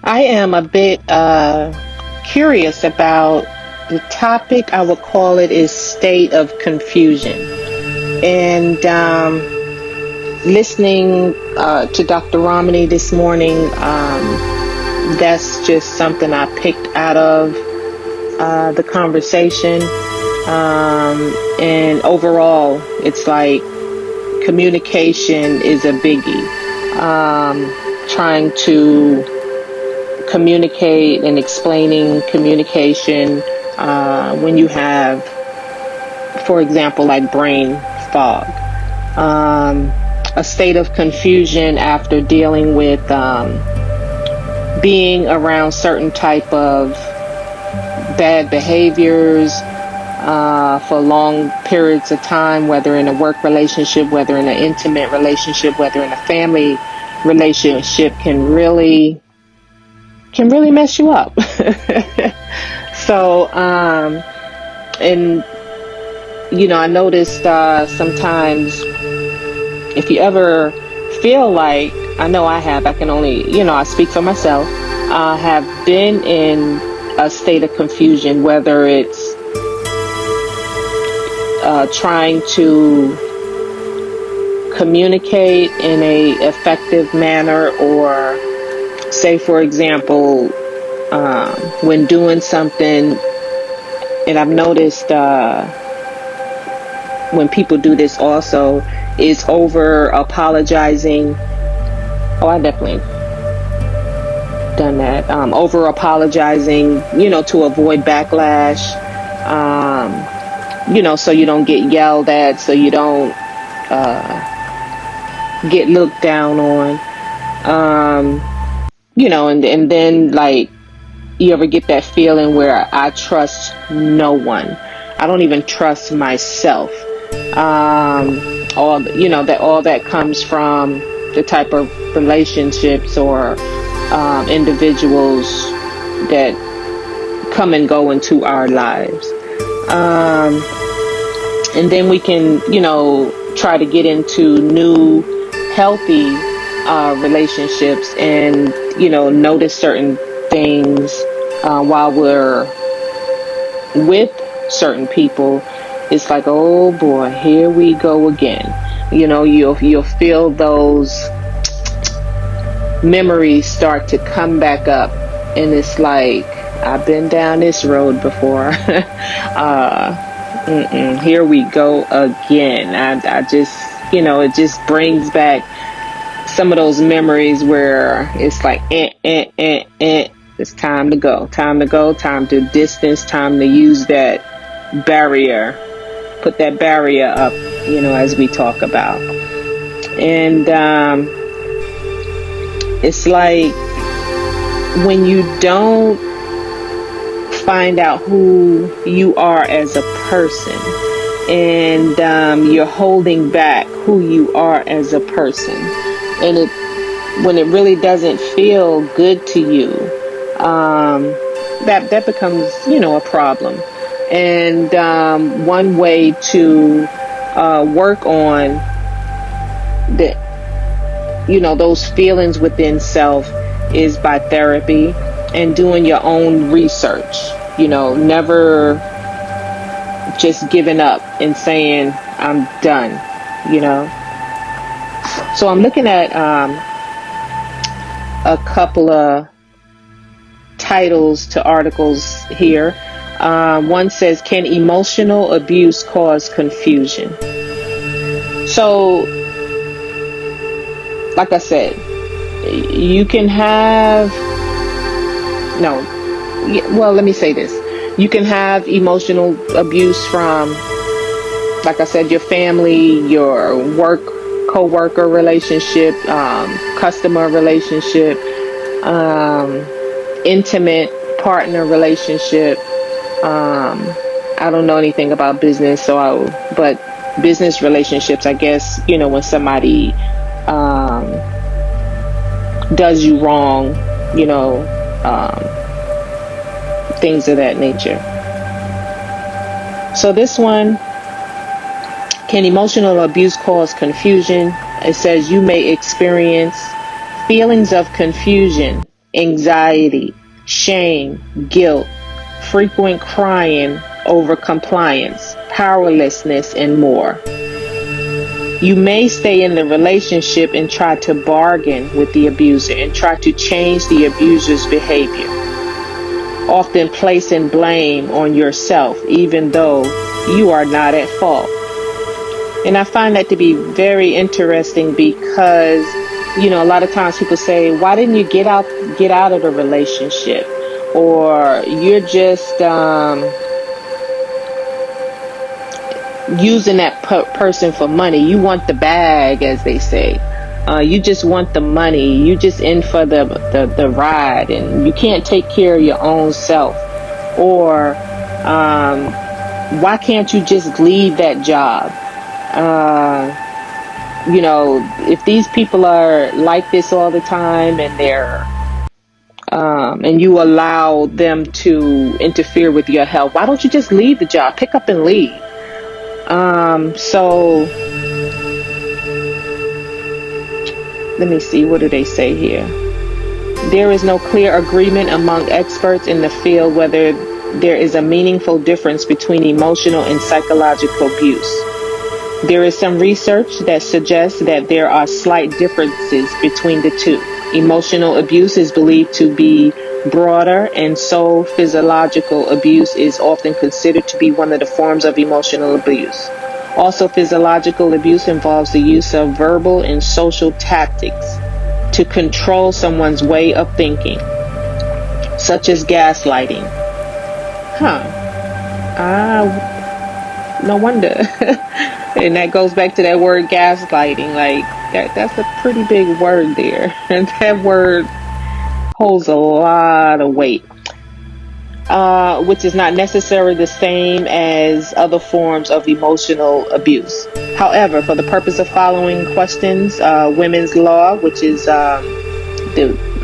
I am a bit curious about the topic. I would call it is state of confusion. And listening to Dr. Romney this morning, that's just something I picked out of the conversation. And overall, it's like communication is a biggie. Trying to communicate and explaining communication when you have, for example, like brain fog, a state of confusion after dealing with being around certain type of bad behaviors for long periods of time, whether in a work relationship, whether in an intimate relationship, whether in a family relationship, can really mess you up. So, and I noticed sometimes if you ever feel like, I know I have, I can only, I speak for myself, have been in a state of confusion, whether it's trying to communicate in a effective manner, or say, for example, when doing something, and I've noticed when people do this also, is over apologizing. Oh, I definitely done that. Over apologizing, to avoid backlash, so you don't get yelled at, so you don't get looked down on. And then, like, you ever get that feeling where I trust no one? I don't even trust myself. All that comes from the type of relationships or individuals that come and go into our lives. And then we can, try to get into new, healthy relationships and, notice certain things while we're with certain people. It's like, oh boy, here we go again. You'll feel those memories start to come back up, and it's like, I've been down this road before. Here we go again. I just, it just brings back some of those memories where it's like, it's time to go, time to distance, time to use that barrier, put that barrier up, as we talk about. And it's like when you don't find out who you are as a person, and you're holding back who you are as a person, and when it really doesn't feel good to you, that becomes a problem. And one way to work on those feelings within self is by therapy and doing your own research. Never just giving up and saying, I'm done, So I'm looking at a couple of titles to articles here. One says, can emotional abuse cause confusion? So, like I said, you can have, let me say this. You can have emotional abuse from, like I said, your family, your co-worker relationship, customer relationship, intimate partner relationship. I don't know anything about business, but business relationships, I guess, when somebody does you wrong, things of that nature. So this one, can emotional abuse cause confusion? It says you may experience feelings of confusion anxiety, shame, guilt, frequent crying over compliance, powerlessness, and more. You may stay in the relationship and try to bargain with the abuser and try to change the abuser's behavior, often placing blame on yourself even though you are not at fault. And I find that to be very interesting because, a lot of times people say, why didn't you get out of the relationship? Or you're just using that person for money. You want the bag, as they say. You just want the money. You just in for the ride, and you can't take care of your own self. Or why can't you just leave that job? If these people are like this all the time and they're and you allow them to interfere with your health, why don't you just leave the job, pick up and leave? So let me see, what do they say here? There is no clear agreement among experts in the field whether there is a meaningful difference between emotional and psychological abuse. There is some research that suggests that there are slight differences between the two. Emotional abuse is believed to be broader, and so physiological abuse is often considered to be one of the forms of emotional abuse. Also, physiological abuse involves the use of verbal and social tactics to control someone's way of thinking, such as gaslighting. No wonder. And that goes back to that word gaslighting. Like, that's a pretty big word there. And that word holds a lot of weight, which is not necessarily the same as other forms of emotional abuse. However, for the purpose of following questions, Women's Law, which is the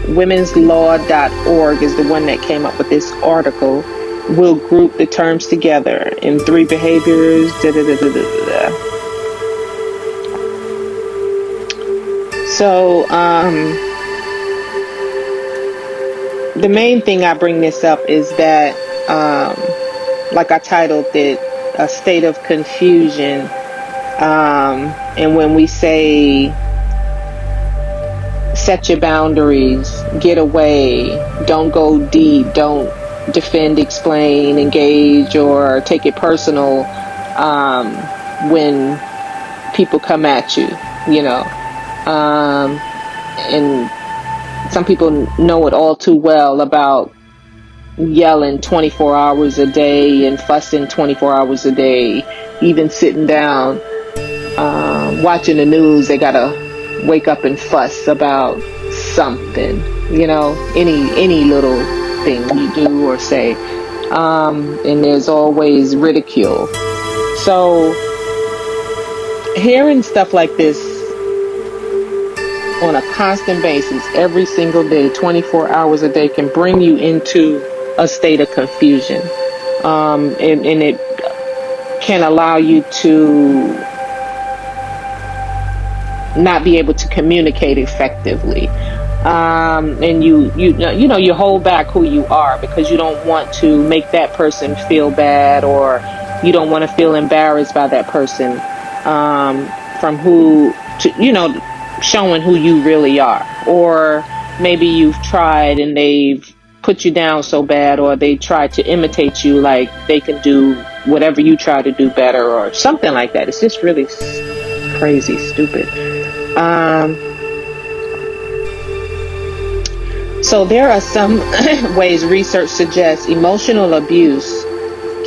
womenslaw.org is the one that came up with this article, will group the terms together in 3 behaviors. So, the main thing I bring this up is that, like I titled it, a state of confusion. And when we say set your boundaries, get away, don't go deep, don't defend, explain, engage, or take it personal when people come at you, and some people know it all too well about yelling 24 hours a day and fussing 24 hours a day, even sitting down, watching the news. They gotta wake up and fuss about something, any little thing you do or say, and there's always ridicule. So hearing stuff like this on a constant basis, every single day, 24 hours a day, can bring you into a state of confusion, and it can allow you to not be able to communicate effectively. And you hold back who you are because you don't want to make that person feel bad, or you don't want to feel embarrassed by that person, showing who you really are. Or maybe you've tried and they've put you down so bad, or they try to imitate you, like they can do whatever you try to do better, or something like that. It's just really crazy, stupid. So there are some ways research suggests emotional abuse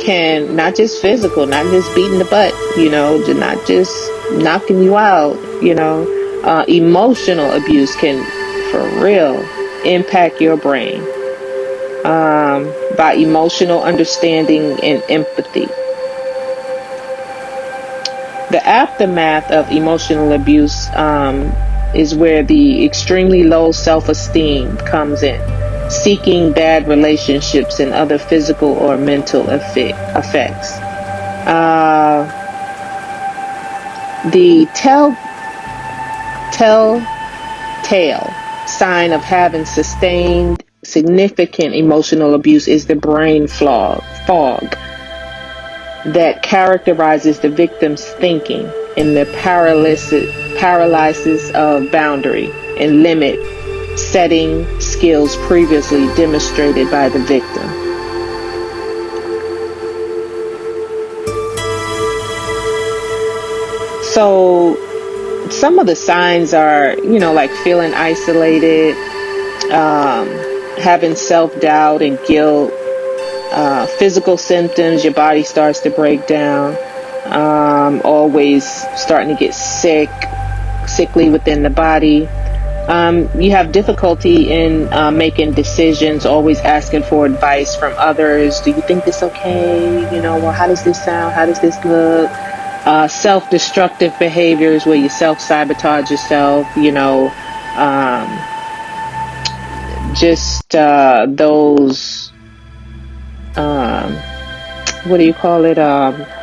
can, not just physical, not just beating the butt, not just knocking you out, emotional abuse can, for real, impact your brain by emotional understanding and empathy. The aftermath of emotional abuse is where the extremely low self-esteem comes in, seeking bad relationships and other physical or mental effects. The telltale sign of having sustained significant emotional abuse is the brain fog that characterizes the victim's thinking and the paralysis of boundary and limit setting skills previously demonstrated by the victim. So some of the signs are, like feeling isolated, having self-doubt and guilt, physical symptoms, your body starts to break down, always starting to get sickly within the body. You have difficulty in making decisions, always asking for advice from others. Do you think this okay? Well, how does this sound? How does this look? Self-destructive behaviors where you self-sabotage yourself, those,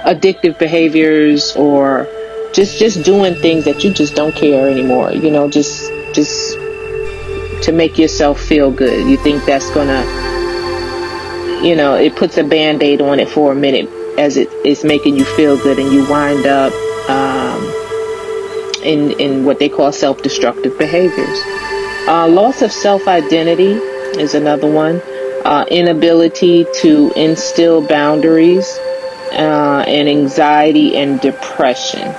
addictive behaviors, or just doing things that you just don't care anymore, just to make yourself feel good. You think that's gonna, it puts a band-aid on it for a minute as it's making you feel good, and you wind up in what they call self-destructive behaviors. Loss of self-identity is another one. Inability to instill boundaries, and anxiety and depression.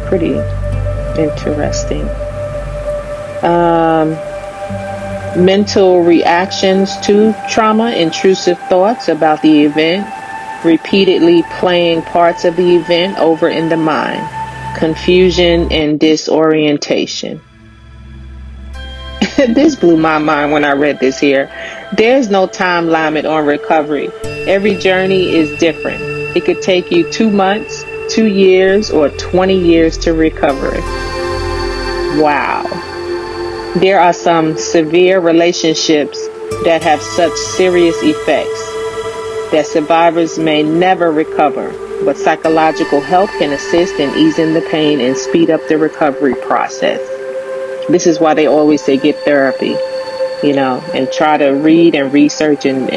Pretty interesting. Mental reactions to trauma, intrusive thoughts about the event, repeatedly playing parts of the event over in the mind, confusion and disorientation. This blew my mind when I read this here. There's no time limit on recovery. Every journey is different. It could take you 2 months, 2 years, or 20 years to recover. Wow. There are some severe relationships that have such serious effects that survivors may never recover, but psychological help can assist in easing the pain and speed up the recovery process. This is why they always say get therapy, and try to read and research and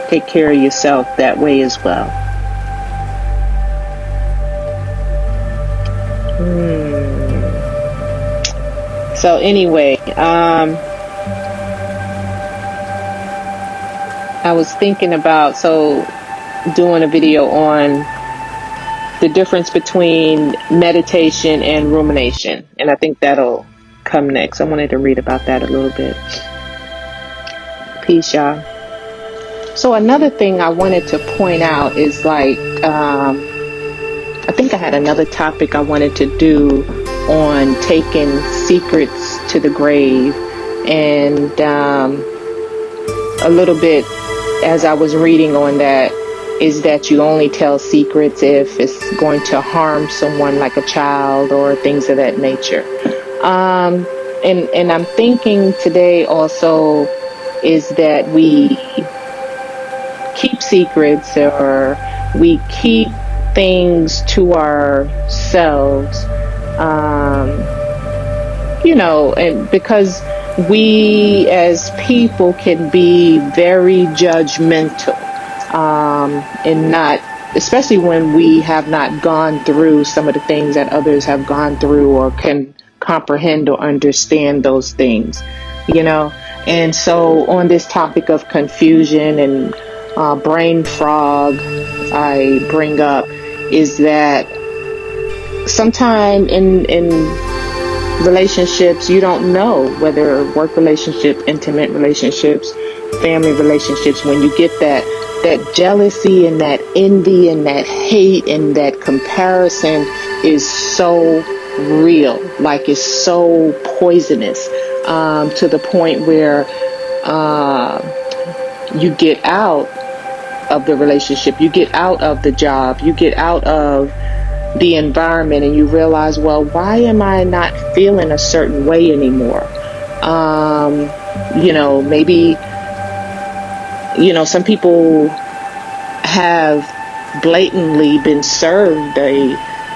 take care of yourself that way as well. So anyway, I was thinking about doing a video on the difference between meditation and rumination, and I think that'll come next. I wanted to read about that a little bit. Peace, y'all. So another thing I wanted to point out is I think I had another topic I wanted to do on taking secrets to the grave, and a little bit as I was reading on that is that you only tell secrets if it's going to harm someone, like a child or things of that nature. And I'm thinking today also is that we keep secrets, or we keep things to ourselves, and because we as people can be very judgmental, and not, especially when we have not gone through some of the things that others have gone through, or can comprehend or understand those things, And so on this topic of confusion and brain fog, I bring up is that sometime in relationships, you don't know, whether work relationship, intimate relationships, family relationships, when you get that jealousy and that envy and that hate and that comparison is so real, like it's so poisonous, to the point where you get out of the relationship, you get out of the job, you get out of the environment, and you realize, well, why am I not feeling a certain way anymore? Maybe, some people have blatantly been served a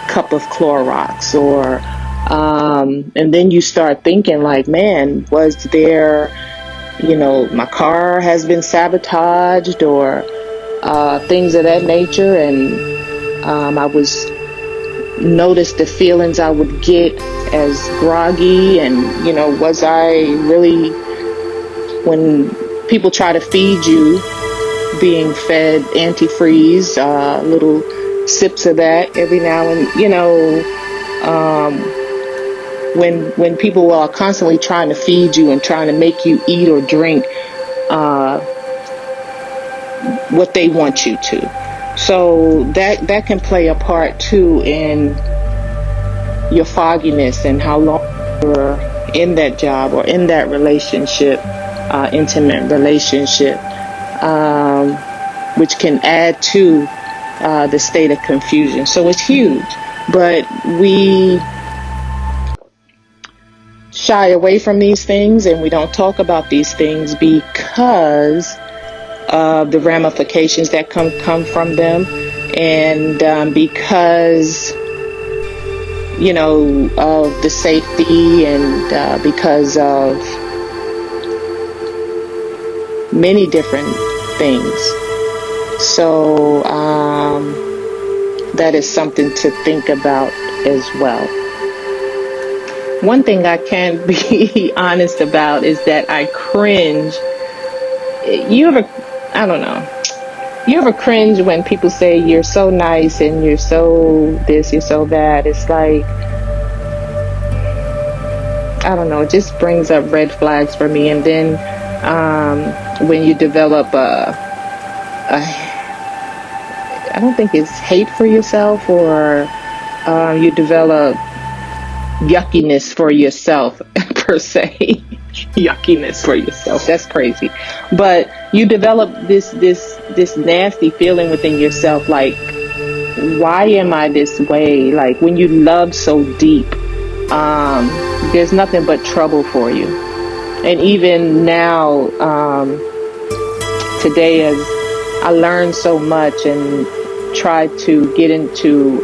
cup of Clorox, or and then you start thinking like, man, was there, my car has been sabotaged, or things of that nature. And I was noticed the feelings I would get as groggy, and was I really, when people try to feed you, being fed antifreeze, little sips of that every now and when people are constantly trying to feed you and trying to make you eat or drink what they want you to. So that can play a part too in your fogginess and how long you're in that job or in that relationship, intimate relationship, which can add to the state of confusion. So it's huge, but we shy away from these things and we don't talk about these things because of the ramifications that come from them, and because of the safety, and because of many different things. So that is something to think about as well. One thing I can be honest about is that I cringe. You ever cringe when people say you're so nice and you're so this, you're so that? It's like, I don't know, it just brings up red flags for me. And then when you develop I don't think it's hate for yourself, or you develop yuckiness for yourself per se. Yuckiness for yourself, that's crazy. But you develop this nasty feeling within yourself, like, why am I this way? Like, when you love so deep, there's nothing but trouble for you. And even now, today, as I learned so much and tried to get into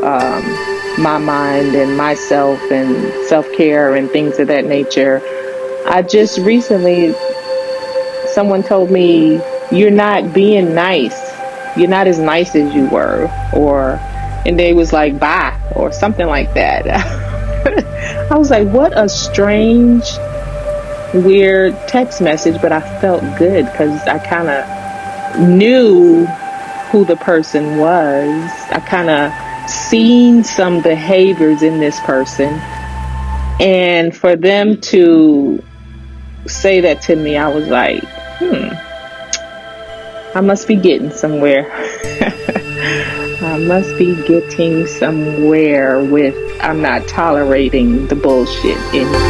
my mind and myself and self-care and things of that nature, I just recently, someone told me, you're not being nice. You're not as nice as you were. And they was like, bye, or something like that. I was like, what a strange, weird text message, but I felt good because I kind of knew who the person was. I kind of seen some behaviors in this person. And for them to say that to me, I was like, I must be getting somewhere. I must be getting somewhere with, I'm not tolerating the bullshit anymore.